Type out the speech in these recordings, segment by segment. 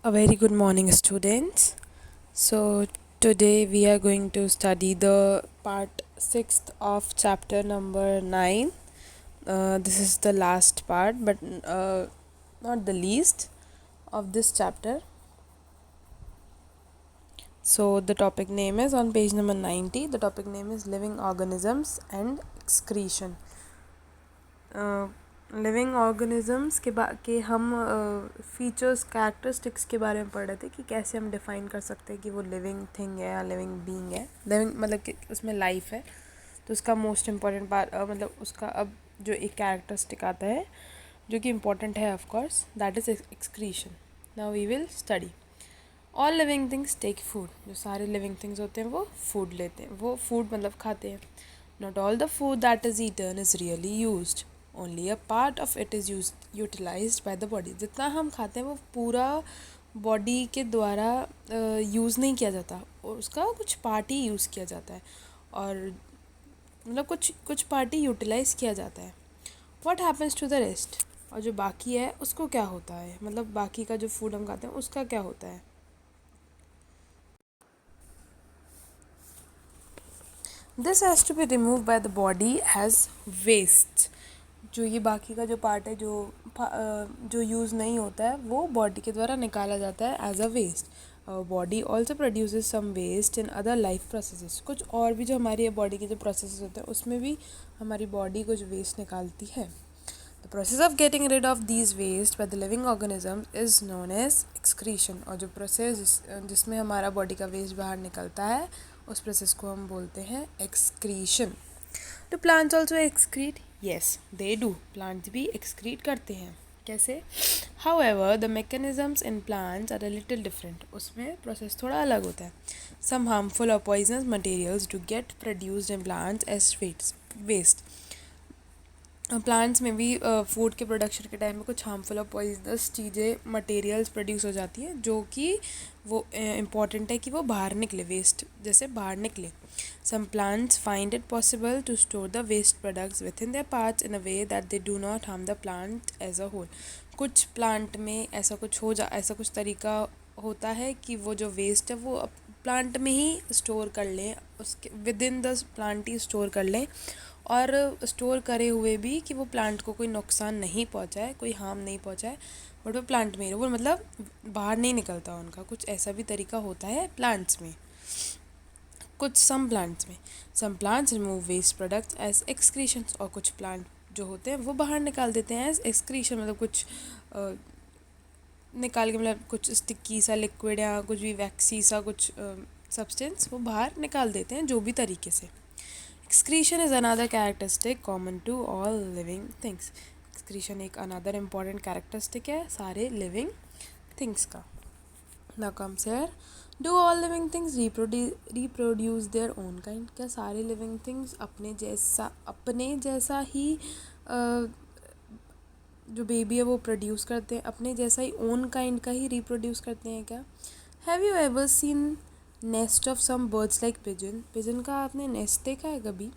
A very good morning, students. So, today we are going to study the part 6th of chapter number 9. This is the last part, but not the least of this chapter. So, the topic name is on page number 90. The topic name is living organisms and excretion. Living organisms के हम features characteristics के बारे में पढ़ रहे थे कि कैसे हम डिफ़ाइन कर सकते हैं कि वो लिविंग थिंग है या लिविंग बीइंग है। लिविंग मतलब कि उसमें लाइफ है, तो उसका मोस्ट इम्पॉर्टेंट पार्ट मतलब उसका अब जो एक कैरेक्टरिस्टिक आता है जो कि इम्पॉर्टेंट है of course, that is excretion. Now we will study. All living things take food. जो सारे लिविंग थिंग्स होते हैं वो फूड लेते हैं, वो फूड मतलब खाते हैं। Not all the food that is eaten is really used, only a part of it is utilised by the body. जितना हम खाते हैं वो पूरा बॉडी के द्वारा यूज़ नहीं किया जाता, और उसका कुछ पार्ट ही यूज़ किया जाता है, और मतलब कुछ पार्ट ही यूटिलाइज़ किया जाता है। What happens to the rest, और जो बाकी है उसको क्या होता है, मतलब बाकी का जो फूड हम खाते हैं उसका क्या होता है। This has to be remove by the body as waste. जो ये बाकी का जो पार्ट है जो यूज़ नहीं होता है वो बॉडी के द्वारा निकाला जाता है as a waste. Body also produces some waste in other life processes. कुछ और भी जो हमारी बॉडी के जो प्रोसेसेस होते हैं उसमें भी हमारी बॉडी कुछ वेस्ट निकालती है। The process of getting rid of these waste by the living organism is known as excretion. और जो प्रोसेस जिसमें हमारा बॉडी का वेस्ट बाहर निकलता है उस प्रोसेस को हम बोलते हैं excretion. Do plants also excrete? Yes they do. Plants भी एक्सक्रीट करते हैं। कैसे? However the mechanisms in plants are a little different. उसमें प्रोसेस थोड़ा अलग होता है। सम हार्मफुल और poisonous materials do get produced in plants as waste. Plants में भी फूड के प्रोडक्शन के टाइम में कुछ हार्मफुल और पॉइजनस चीज़ें मटेरियल्स प्रोड्यूस हो जाती हैं जो कि वो इम्पॉर्टेंट है कि वो बाहर निकले, वेस्ट जैसे बाहर निकले। Some plants find it possible to store the waste products within their parts in a way that they do not harm the plant as a whole. कुछ प्लांट में ऐसा कुछ तरीका होता है कि वो जो वेस्ट है वो प्लांट में ही स्टोर कर लें, उसके with in the plant he store कर लें, और स्टोर करे हुए भी कि वो प्लांट को कोई नुकसान नहीं पहुंचाए, कोई हार्म नहीं पहुंचाए, बट वो प्लांट में ही वो मतलब बाहर नहीं निकलता उनका। कुछ ऐसा भी तरीका होता है प्लांट्स में, कुछ some plants remove waste products as excretions. और कुछ प्लांट जो होते हैं वो बाहर निकाल देते हैं एज एक्सक्रीशन, मतलब कुछ निकाल के, मतलब कुछ स्टिकी सा लिक्विड या कुछ भी वैक्सी सा कुछ सब्सटेंस वो बाहर निकाल देते हैं जो भी तरीके से। Excretion is another characteristic common to all living things. Excretion एक another important characteristic है सारे living things का। Now comes here, do all living things reproduce their own kind? क्या सारे living things अपने जैसा ही जो बेबी है वो प्रोड्यूस करते हैं, अपने जैसा ही ओन काइंड का ही रिप्रोड्यूस करते हैं क्या? Have you ever seen nest of some birds like pigeon? Pigeon का आपने नेस्ट देखा है कभी?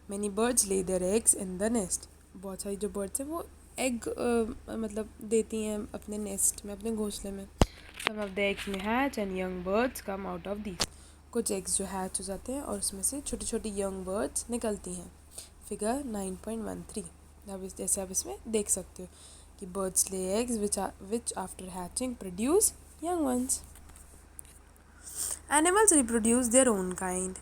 Many birds lay their eggs in the nest. बहुत सारी जो बर्ड्स हैं वो एग मतलब देती हैं अपने नेस्ट में, अपने घोंसले में। सम ऑफ द एग्स में hatch and young birds come out of these. कुछ एग्स जो हैच हो जाते हैं और उसमें से छोटी छोटी यंग बर्ड्स निकलती हैं। फिगर 9.13। अब जैसे आप इसमें देख सकते हो कि birds lay eggs which after hatching produce young ones. Animals reproduce their own kind.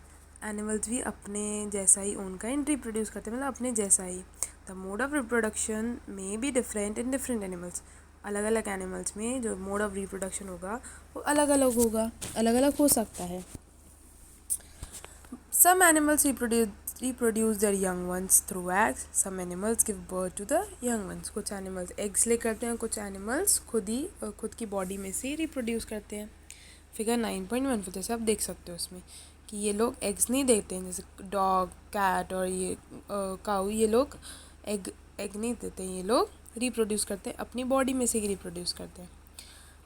Animals भी अपने जैसा ही ओन काइंड रिप्रोड्यूस करते हैं, मतलब अपने जैसा ही। The mode of reproduction may be different in different animals. अलग अलग एनिमल्स में जो मोड ऑफ रिप्रोडक्शन होगा वो अलग अलग होगा, अलग अलग हो सकता है। Some animals reproduce their young ones through eggs. Some animals give birth to the young ones. कुछ एनिमल्स एग्स ले करते हैं, कुछ एनिमल्स खुद की बॉडी में से रिप्रोड्यूस करते हैं। फिगर 9.1 जैसे आप देख सकते हो उसमें कि ये लोग एग्स नहीं देते हैं, जैसे डॉग, कैट और ये काऊ, ये लोग एग नहीं देते हैं, ये लोग रिप्रोड्यूस करते हैं, अपनी बॉडी में से ही रिप्रोड्यूस करते हैं।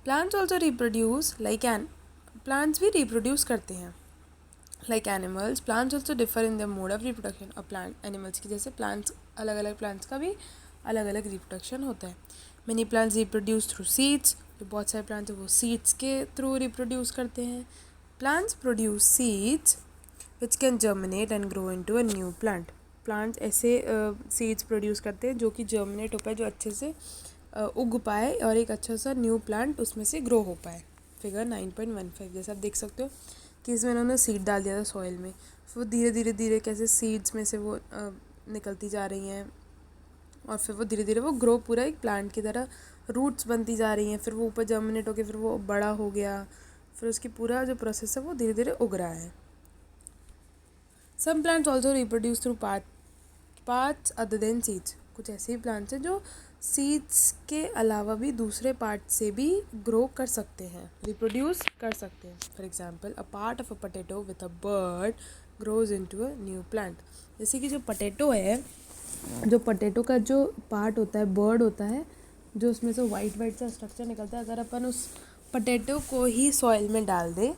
Plants also reproduce like plants भी रिप्रोड्यूस करते हैं like animals. Plants also differ in the mode of reproduction. और प्लांट एनिमल्स की जैसे प्लांट्स अलग अलग प्लांट्स का भी अलग अलग रिप्रोडक्शन होता है। Many plants reproduce through seeds, जो बहुत सारे प्लांट्स हैं वो सीड्स के थ्रू रिप्रोड्यूस करते हैं। Plants produce seeds which can germinate and grow into a new plant. Plants ऐसे सीड्स प्रोड्यूस करते हैं जो कि जर्मिनेट हो पाए, जो अच्छे से उग पाए और एक अच्छा सा न्यू प्लांट उसमें से ग्रो हो पाए। फिगर 9.15 जैसे आप देख सकते हो कि इसमें उन्होंने सीड डाल दिया था सॉइल में, फिर वो धीरे धीरे धीरे कैसे सीड्स में से वो निकलती जा रही हैं और फिर वो धीरे धीरे वो ग्रो पूरा एक प्लांट की तरह रूट्स बनती जा रही हैं, फिर वो ऊपर जर्मिनेट होकर फिर वो बड़ा हो गया, फिर उसकी पूरा जो प्रोसेस है वो धीरे धीरे उग रहा है। Some plants also reproduce through parts other than seeds. कुछ ऐसे ही प्लांट्स हैं जो सीड्स के अलावा भी दूसरे पार्ट से भी ग्रो कर सकते हैं, रिप्रोड्यूस कर सकते हैं। For example a part of a potato with a bird grows into a new plant. जैसे कि जो पोटैटो है, जो पोटैटो का जो पार्ट होता है, बर्ड होता है, जो उसमें से वाइट वाइट सा स्ट्रक्चर निकलता है, अगर अपन उस पोटैटो को ही सॉइल में डाल दें,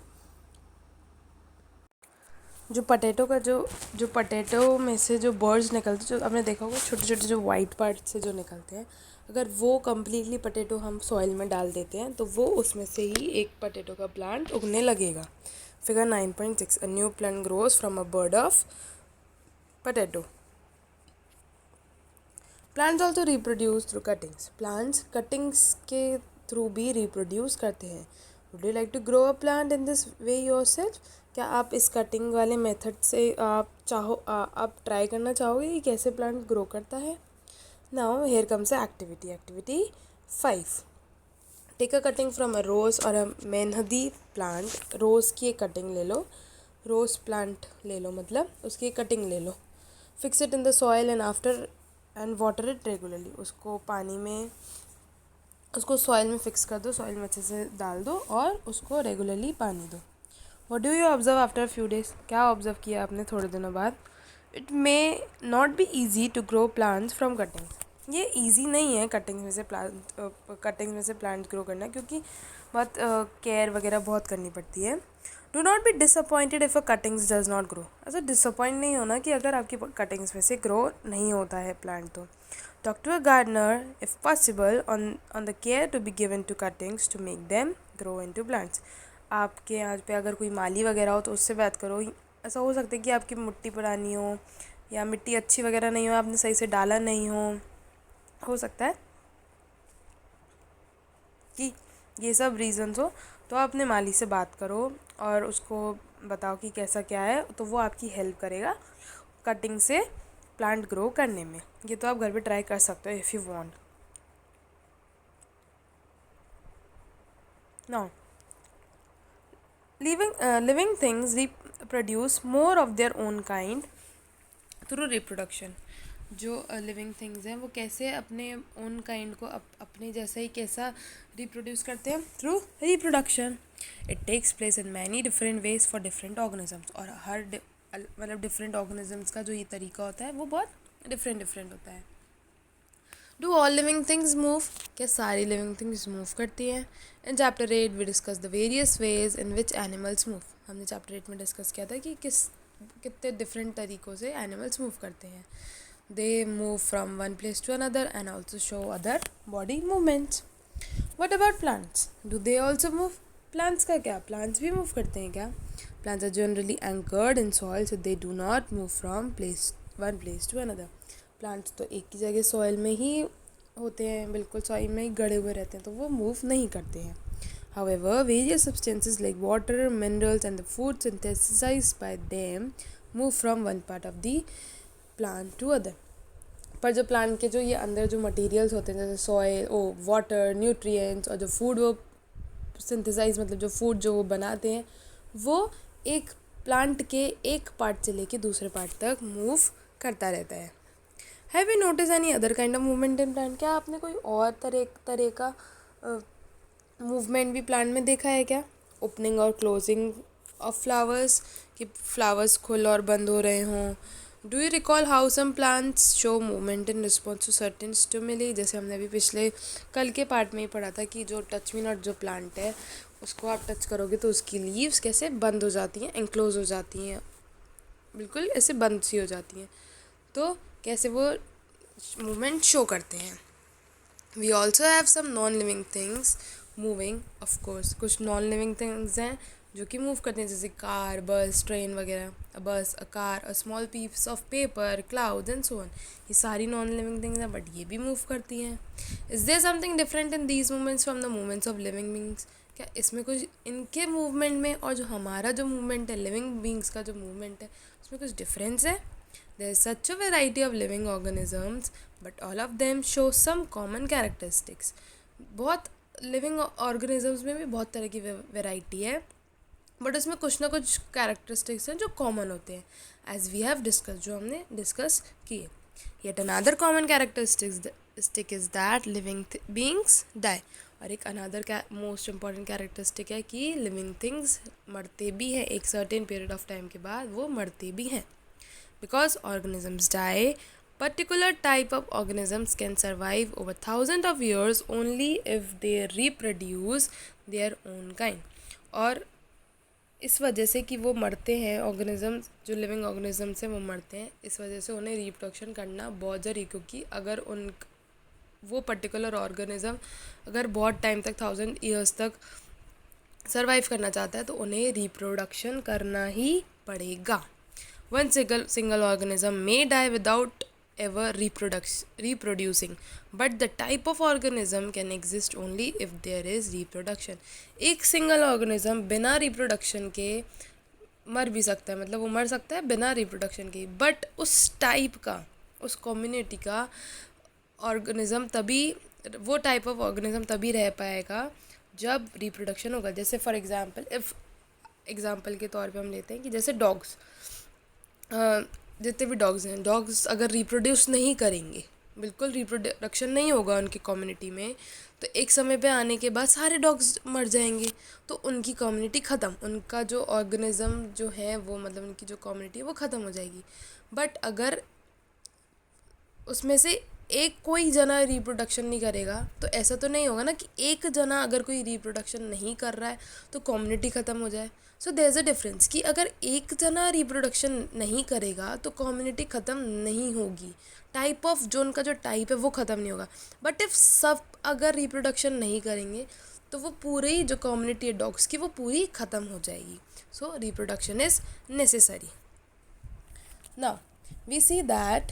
जो पोटैटो का जो पोटैटो में से जो बर्ड्स निकलते हैं, जो आपने देखा होगा छोटे छोटे जो वाइट पार्ट से जो निकलते हैं, अगर वो कम्प्लीटली पोटैटो हम सॉइल में डाल देते हैं तो वो उसमें से ही एक पोटैटो का प्लांट उगने लगेगा। Figure 9.6 a new plant grows from a bud of potato. Plants also reproduce through cuttings. Plants cuttings के थ्रू भी रिप्रोड्यूस करते हैं। Would you like to grow a plant in this way yourself? क्या आप इस cutting वाले method से आप ट्राई करना चाहोगे कि कैसे प्लांट ग्रो करता है? Now here comes a activity 5। Take a cutting from a rose और अ मेहंदी प्लांट। रोज़ की एक कटिंग ले लो, रोज़ प्लांट ले लो, मतलब उसकी एक कटिंग ले लो। Fix it in the soil and water it regularly. उसको पानी में, उसको सॉइल में फिक्स कर दो, सॉइल में अच्छे से डाल दो और उसको रेगुलरली पानी दो। What do you observe after few days? क्या ऑब्जर्व किया आपने थोड़े दिनों बाद? It may not be easy to grow plants from cutting. ये ईजी नहीं है कटिंग्स में से प्लांट्स ग्रो करना, क्योंकि बहुत केयर वगैरह बहुत करनी पड़ती है। Do not be disappointed if a cuttings does not grow. ऐसा डिसअपॉइंट नहीं होना कि अगर आपकी कटिंग्स में से ग्रो नहीं होता है प्लांट तो। Talk to a gardener if possible on the care to be given to cuttings to make them grow into plants. आपके यहाँ पे अगर कोई माली वगैरह हो तो उससे बात करो। ऐसा हो सकता है कि आपकी मिट्टी पुरानी हो या मिट्टी अच्छी वगैरह नहीं हो, आपने सही से डाला नहीं हो सकता है कि ये सब रीज़न्स हो, तो आप अपने माली से बात करो और उसको बताओ कि कैसा क्या है, तो वो आपकी हेल्प करेगा कटिंग से प्लांट ग्रो करने में। ये तो आप घर पे ट्राई कर सकते हो if you want. Now living things reproduce more of their own kind through reproduction. जो लिविंग थिंग्स हैं वो कैसे अपने ओन काइंड को अपने जैसा ही कैसा रिप्रोड्यूस करते हैं? Through reproduction. It takes place in many different ways for different organisms. और हर मतलब डिफरेंट ऑर्गेनिजम्स का जो ये तरीका होता है वो बहुत डिफरेंट होता है। Do all living things move? क्या सारी लिविंग थिंग्स मूव करती हैं? In chapter 8 we discuss the various ways in which animals move. हमने चैप्टर 8 में डिस्कस किया था कि कितने डिफरेंट तरीक़ों से एनिमल्स मूव करते हैं। They move from one place to another and also show other body movements. What about plants? Do they also move? Plants का क्या? प्लांट्स भी मूव करते हैं क्या? Plants are generally anchored in soil so they do not move from one place to another. Plants तो एक ही जगह soil में ही होते हैं, बिल्कुल सॉइल में ही गड़े हुए रहते हैं, तो वो मूव नहीं करते हैं। However, various substances like water, minerals and the food synthesized by them move from one part of the plant to other. पर जो प्लांट के जो ये अंदर जो मटेरियल्स होते हैं जैसे सॉइल, वाटर, न्यूट्रिएंट्स और जो फूड वो सिंथेसाइज मतलब जो फूड जो वो बनाते हैं वो एक प्लांट के एक पार्ट से लेके दूसरे पार्ट तक मूव करता रहता है। Have you notice any other kind of movement in plant? क्या आपने कोई और तरह का मूवमेंट भी प्लांट में देखा है क्या? ओपनिंग और क्लोजिंग ऑफ फ्लावर्स, कि फ्लावर्स खुल और बंद हो रहे हों। Do you recall how some plants show movement in response to certain stimuli? जैसे हमने अभी पिछले कल के पार्ट में ही पढ़ा था कि जो टच मी नॉट जो प्लांट है उसको आप टच करोगे तो उसकी लीव्स कैसे बंद हो जाती हैं, एंक्लोज हो जाती हैं, बिल्कुल ऐसे बंद सी हो जाती हैं। तो कैसे वो मूवमेंट शो करते हैं. We also have some non living things moving. Of course कुछ नॉन लिविंग थिंग्स हैं जो कि मूव करते हैं, जैसे कार, बस, ट्रेन वगैरह. A bus, a car, a small piece of paper, cloud and so on. ये सारी नॉन लिविंग थिंग्स हैं, बट ये भी मूव करती हैं. Is there something different in these movements from the movements of living beings? क्या इसमें कुछ इनके मूवमेंट में और जो हमारा जो मूवमेंट है, लिविंग बींग्स का जो मूवमेंट है, उसमें कुछ डिफरेंस है? There is such a variety of living organisms, but all of them show some common characteristics. बहुत लिविंग ऑर्गेनिजम्स में भी बहुत तरह की वैरायटी है, बट उसमें कुछ ना कुछ कैरेक्टरिस्टिक्स हैं जो कॉमन होते हैं, एज वी हैव डिस्कस, जो हमने डिस्कस किए. Yet another common characteristic is that living beings die. और एक अनदर मोस्ट इम्पॉर्टेंट कैरेक्टरिस्टिक है कि लिविंग थिंग्स मरते भी हैं, एक सर्टेन पीरियड ऑफ टाइम के बाद वो मरते भी हैं. Because organisms die, particular type of organisms can survive over thousands of years only if they reproduce their own kind. और इस वजह से कि वो मरते हैं, ऑर्गेनिजम्स जो लिविंग ऑर्गेनिजम्स हैं वो मरते हैं, इस वजह से उन्हें रिप्रोडक्शन करना बहुत ज़रूरी, क्योंकि अगर वो पर्टिकुलर ऑर्गेनिज्म अगर बहुत टाइम तक 1000 ईयर्स तक सर्वाइव करना चाहता है तो उन्हें रिप्रोडक्शन करना ही पड़ेगा. One single organism may die without ever reproducing, but the type of organism can exist only if there is reproduction. एक सिंगल ऑर्गेनिज्म बिना रिप्रोडक्शन के मर भी सकता है, मतलब वो मर सकता है बिना रिप्रोडक्शन के, बट उस टाइप का, उस कम्युनिटी का ऑर्गेनिज्म तभी, वो टाइप ऑफ ऑर्गेनिज्म तभी रह पाएगा जब रिप्रोडक्शन होगा. जैसे फॉर एग्जाम्पल के तौर पे हम लेते हैं कि जैसे डॉग्स, जितने भी डॉग्स हैं, डॉग्स अगर रिप्रोड्यूस नहीं करेंगे, बिल्कुल रिप्रोडक्शन नहीं होगा उनकी कम्युनिटी में, तो एक समय पे आने के बाद सारे डॉग्स मर जाएंगे, तो उनकी कम्युनिटी ख़त्म, उनका जो ऑर्गेनिज्म जो है वो, मतलब उनकी जो कम्युनिटी है वो ख़त्म हो जाएगी. बट अगर उसमें से एक कोई जना रिप्रोडक्शन नहीं करेगा तो ऐसा तो नहीं होगा ना कि एक जना अगर कोई रिप्रोडक्शन नहीं कर रहा है तो कम्युनिटी ख़त्म हो जाए. So there is a difference कि अगर एक जना रिप्रोडक्शन नहीं करेगा तो कम्युनिटी ख़त्म नहीं होगी, टाइप ऑफ जो उनका जो टाइप है वो ख़त्म नहीं होगा. बट इफ़ सब अगर रिप्रोडक्शन नहीं करेंगे तो वो पूरी जो कम्युनिटी है डॉग्स की वो पूरी ख़त्म हो जाएगी. So reproduction is necessary. Now we see that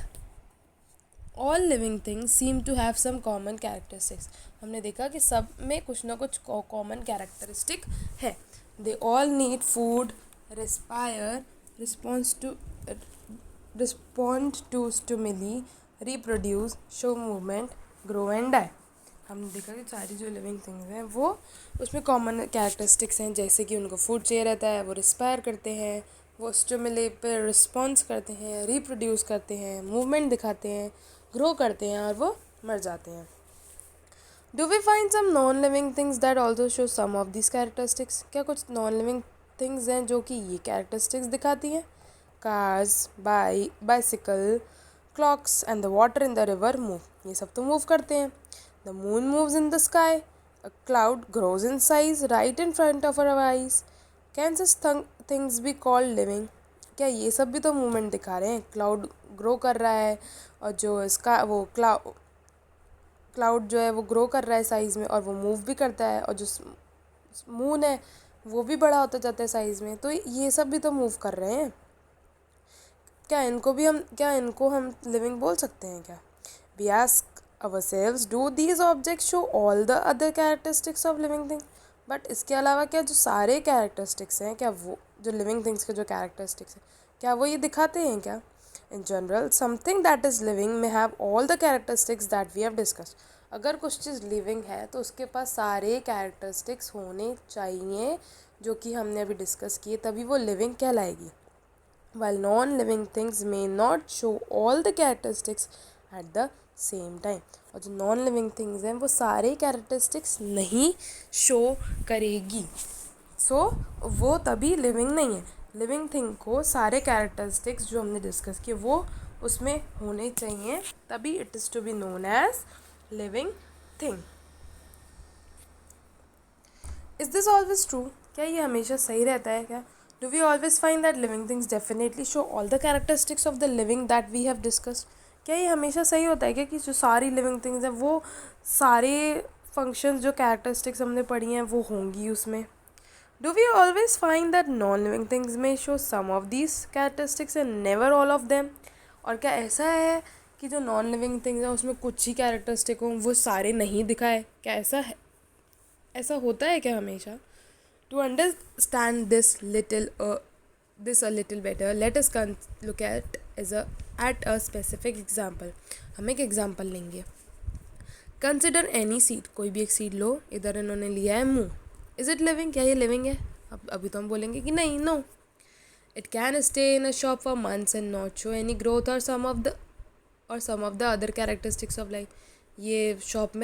all living things seem to have some common characteristics. हमने देखा कि सब में कुछ ना कुछ कॉमन कैरेक्टरिस्टिक है. They all need food, respire, respond to stimuli, reproduce, show movement, grow and die. हमने देखा कि सारी जो लिविंग थिंग्स हैं वो उसमें कॉमन कैरेक्टरिस्टिक्स हैं, जैसे कि उनको फूड चाहिए रहता है, वो रिस्पायर करते हैं, वो स्टिमुले पर रिस्पॉन्स करते हैं, रिप्रोड्यूस करते हैं, मूवमेंट दिखाते हैं, ग्रो करते हैं और वो मर जाते हैं. Do we find some non living things that also show some of this characteristics? क्या कुछ नॉन लिविंग थिंग्स हैं जो कि ये कैरेक्टरिस्टिक्स दिखाती हैं? Cars, bicycle, clocks and the water in the river move. ये सब तो मूव करते हैं. The moon moves in the sky, a cloud grows in size right in front of our eyes. Can such things be called living? क्या ये सब भी तो मूवमेंट दिखा रहे हैं? क्लाउड ग्रो कर रहा है और जो इसका वो क्लाउड जो है वो ग्रो कर रहा है साइज़ में और वो मूव भी करता है, और जो मून है वो भी बड़ा होता जाता है साइज़ में, तो ये सब भी तो मूव कर रहे हैं. क्या इनको हम लिविंग बोल सकते हैं क्या? We ask ourselves, do these objects show all the other characteristics of living thing? But इसके अलावा क्या जो सारे कैरेक्टरिस्टिक्स हैं, क्या वो जो लिविंग थिंग्स के जो कैरेक्टरिस्टिक्स हैं क्या वो ये दिखाते हैं क्या? In general something that is living में have all the characteristics that we have discussed. अगर कुछ चीज़ लिविंग है तो उसके पास सारे कैरेक्टरिस्टिक्स होने चाहिए जो कि हमने अभी डिस्कस किए, तभी वो लिविंग कहलाएगी. while non-living things may not show all the characteristics at the same time. और जो नॉन लिविंग थिंग्स हैं वो सारे कैरेक्टरिस्टिक्स नहीं शो करेगी, सो वो तभी लिविंग नहीं है. लिविंग थिंग को सारे कैरेक्टरिस्टिक्स जो हमने डिस्कस किए वो उसमें होने चाहिए, तभी it is to be known as living thing. Is this always true? क्या ये हमेशा सही रहता है क्या? Do we always find that living things definitely show all the characteristics of the living that we have discussed? क्या ये हमेशा सही होता है क्या कि जो सारी लिविंग थिंग्स हैं वो सारे फंक्शंस जो कैरेक्टरिस्टिक्स हमने पढ़ी हैं वो होंगी उसमें? Do we always find that non living things में show some of these characteristics and never all of them? और क्या ऐसा है कि जो नॉन लिविंग थिंग्स हैं उसमें कुछ ही कैरेक्टरिस्टिक हों, वो सारे नहीं दिखाए? क्या ऐसा है, ऐसा होता है क्या हमेशा? To understand this a little better, let us look at a specific example. हम एक एग्जाम्पल लेंगे. कंसिडर एनी सीड, कोई भी एक सीड लो. इधर इन्होंने लिया है मूंग. Is it living? क्या ये लिविंग है? अब अभी तो हम बोलेंगे कि नहीं, no. It can stay in a shop for months and not show any growth or some of the other characteristics of life. ये शॉप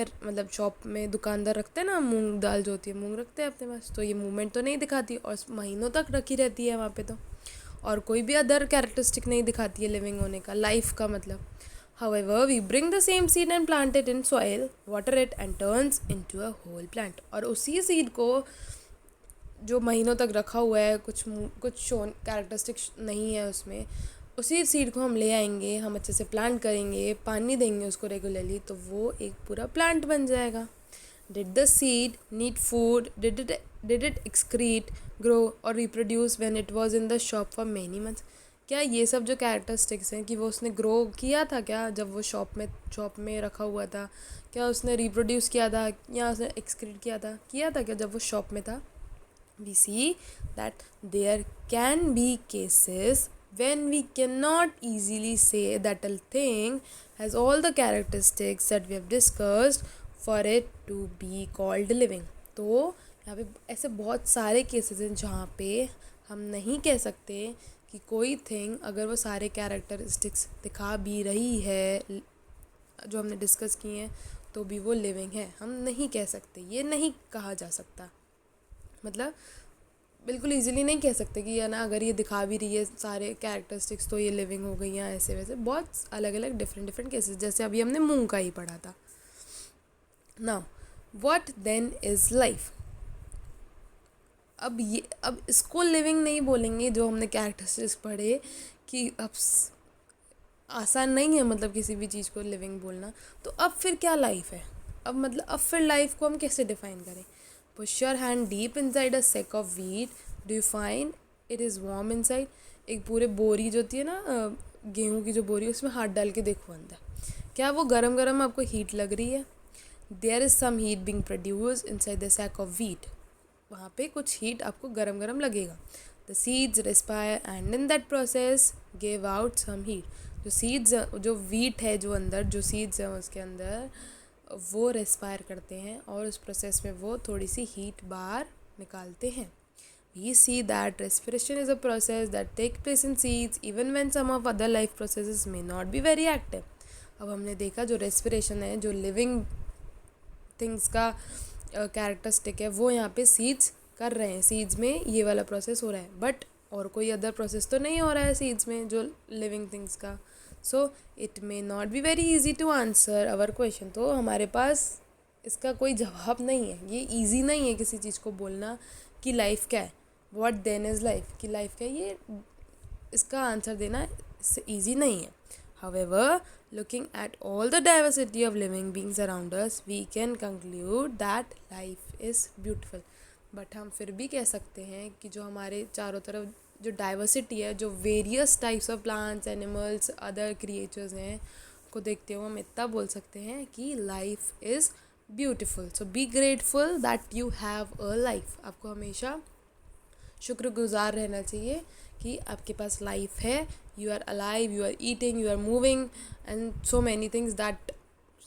में दुकानदार रखते हैं ना मूंग दाल, जो होती है मूंग रखते हैं अपने पास, तो ये मूवमेंट तो नहीं दिखाती और महीनों तक रखी रहती है वहाँ पे तो, और कोई भी अदर कैरेक्टरिस्टिक नहीं दिखाती है लिविंग होने का, लाइफ का मतलब. However, we bring the same seed and plant it in soil, water it and turns into a whole plant. और उसी सीड को जो महीनों तक रखा हुआ है, कुछ शोन कैरेक्टरिस्टिक नहीं है उसमें, उसी सीड को हम ले आएंगे, हम अच्छे से प्लांट करेंगे, पानी देंगे उसको रेगुलरली, तो वो एक पूरा प्लांट बन जाएगा. Did the seed need food? Did it excrete, grow or reproduce when it was in the shop for many months? क्या ये सब जो कैरेक्टरिस्टिक्स हैं कि वो उसने ग्रो किया था क्या जब वो शॉप में रखा हुआ था? क्या उसने रिप्रोड्यूस किया था या उसने एक्सक्रीट किया था क्या जब वो शॉप में था? We see that there can be cases when we cannot easily say that a thing has all the characteristics that we have discussed for it to be called living. तो यहाँ पे ऐसे बहुत सारे केसेस हैं जहाँ पे हम नहीं कह सकते कि कोई थिंग अगर वो सारे कैरेक्टरिस्टिक्स दिखा भी रही है जो हमने डिस्कस किए हैं तो भी वो लिविंग है. हम नहीं कह सकते, ये नहीं कहा जा सकता, मतलब बिल्कुल इजीली नहीं कह सकते कि या ना अगर ये दिखा भी रही है सारे कैरेक्टरिस्टिक्स तो ये लिविंग हो गई या ऐसे वैसे. बहुत अलग अलग डिफरेंट केसेस, जैसे अभी हमने मूंग का ही पढ़ा था. Now what then is life? अब इसको लिविंग नहीं बोलेंगे जो हमने कैरेक्टरिस्टिक्स पढ़े, कि अब आसान नहीं है मतलब किसी भी चीज़ को लिविंग बोलना. तो अब फिर क्या लाइफ है? अब फिर लाइफ को हम कैसे डिफाइन करें? Push your hand deep inside a sake of wheat, do you find it is warm inside? एक पूरे बोरी जो होती है ना, गेहूँ की जो बोरी, उसमें हाथ डाल के देखो अंदर, क्या वो गरम गरम आपको हीट लग रही है? There is some heat being produced inside the sack of wheat. वहाँ पे कुछ हीट आपको गरम गरम लगेगा. The seeds respire and in that process give out some heat. जो सीड्स, जो व्हीट है जो अंदर, जो सीड्स हैं उसके अंदर, वो रेस्पायर करते हैं और उस प्रोसेस में वो थोड़ी सी हीट बाहर निकालते हैं. We see that respiration is a process that takes place in seeds even when some of other life processes may not be very active. अब हमने देखा जो रेस्पिरेशन है, जो लिविंग थिंग्स का कैरेक्टरिस्टिक है, वो यहाँ पे सीड्स कर रहे हैं, सीड्स में ये वाला प्रोसेस हो रहा है, बट और कोई अदर प्रोसेस तो नहीं हो रहा है सीड्स में जो लिविंग थिंग्स का. So it may not be very easy to answer our question. तो हमारे पास इसका कोई जवाब नहीं है. ये ईजी नहीं है किसी चीज़ को बोलना कि लाइफ क्या है, व्हाट देन इज़ लाइफ, कि लाइफ क्या है, ये इसका आंसर देना ईजी नहीं है. However, looking at all the diversity of living beings around us, we can conclude that life is beautiful. But हम फिर भी कह सकते हैं कि जो हमारे चारों तरफ जो डाइवर्सिटी है, जो various types of plants, animals, other creatures हैं, को देखते हुए हम इतना बोल सकते हैं कि life is beautiful. So be grateful that you have a life. आपको हमेशा शुक्रगुजार रहना चाहिए कि आपके पास लाइफ है. You are alive, you are eating, you are moving and so many things that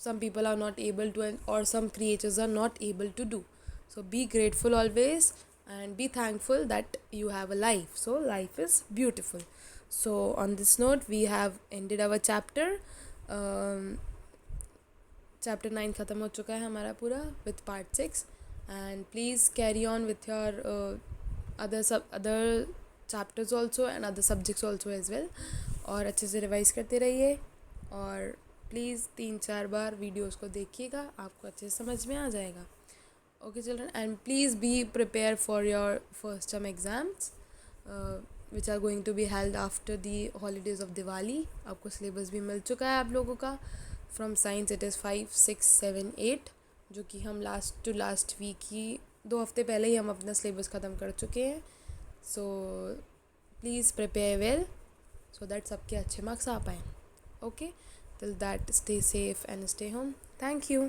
some people are not able to, or some creatures are not able to do. So be grateful always and be thankful that you have a life. So life is beautiful. So on this note we have ended our chapter. Chapter 9 ख़त्म हो चुका है हमारा पूरा with part 6. And please carry on with your other chapters also and other subjects also as well. और अच्छे से revise करते रहिए और प्लीज़ 3-4 बार वीडियोस को देखिएगा, आपको अच्छे से समझ में आ जाएगा. Okay children, and please be prepare for your first term exams. Which are going to be held after the holidays of Diwali. आपको सिलेबस भी मिल चुका है आप लोगों का। फ्रॉम साइंस इट इज़ 5, 6, 7, 8, जो कि हम लास्ट टू लास्ट वीक ही 2 हफ्ते पहले ही हम अपना सिलेबस ख़त्म कर चुके हैं। So please prepare well so that सबके अच्छे मार्क्स आ पाएँ। Okay, till that stay safe and stay home. Thank you.